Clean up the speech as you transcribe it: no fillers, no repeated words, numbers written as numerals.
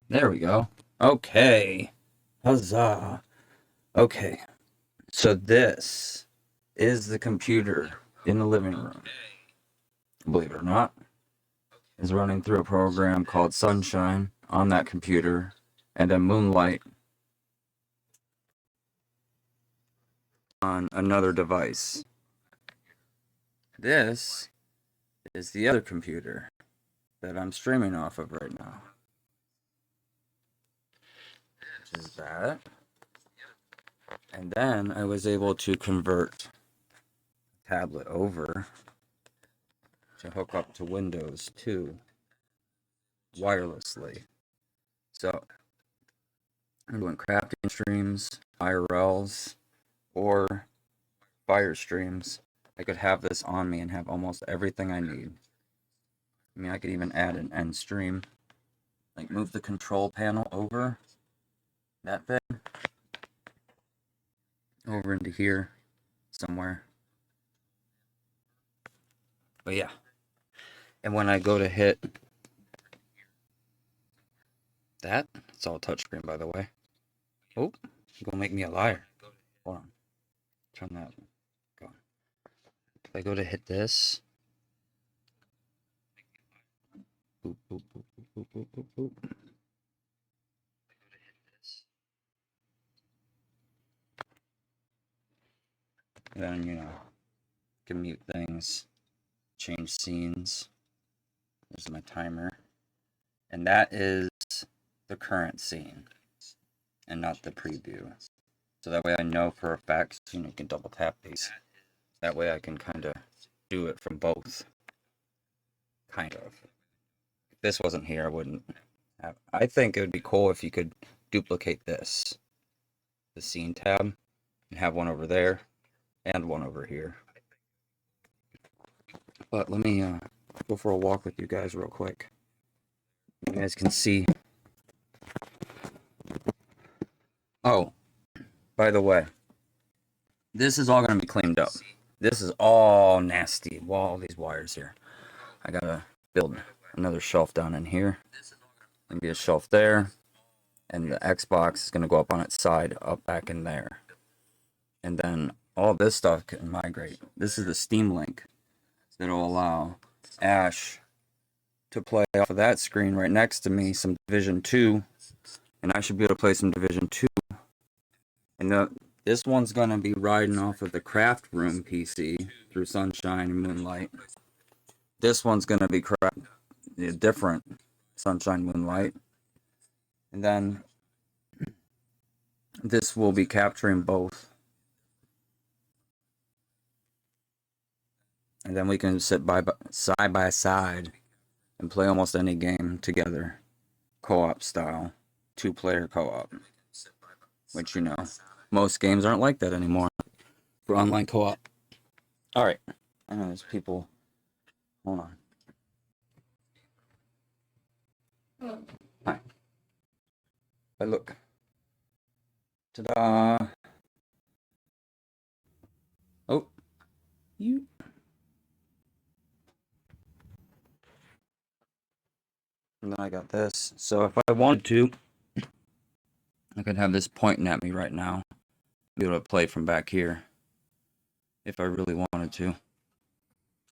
There we go. Okay. Huzzah. Okay. So this is the computer in the living room. Believe it or not, is running through a program called Sunshine on that computer and a Moonlight on another device. This is the other computer that I'm streaming off of right now. Which is that. And then I was able to convert the tablet over to hook up to Windows 2 wirelessly. So I'm doing crafting streams, IRLs, or fire streams. I could have this on me and have almost everything I need. I mean, I could even add an end stream. Like move the control panel over, that thing, over into here somewhere. But yeah. And when I go to hit that, it's all touchscreen by the way. Oh, you're gonna make me a liar. Hold on. Turn that. Go on. If I go to hit this. Boop, boop, boop, boop, boop, boop, boop. Then, you know, can mute things, change scenes. There's my timer. And that is the current scene and not the preview. So that way I know for a fact, you know, you can double tap these. That way I can kind of do it from both. Kind of. If this wasn't here, I wouldn't have. I think it would be cool if you could duplicate this. The scene tab. And have one over there. And one over here. But let me go for a walk with you guys real quick. You guys can see. Oh, by the way, this is all going to be cleaned up. This is all nasty. All these wires here. I got to build another shelf down in here. Maybe a shelf there. And the Xbox is going to go up on its side, up back in there. And then all this stuff can migrate. This is the Steam link that will allow Ash to play off of that screen right next to me some Division 2. And I should be able to play some Division 2. And this one's going to be riding off of the Craft Room PC through Sunshine and Moonlight. This one's going to be different Sunshine, Moonlight. And then this will be capturing both. And then we can sit side by side and play almost any game together. Co-op style. 2-player co-op. Which, you know, most games aren't like that anymore for online co-op. Alright. I know there's people. Hold on. Hi. But look. Ta-da! Oh. You. And then I got this. So if I wanted to, I could have this pointing at me right now. Be able to play from back here. If I really wanted to.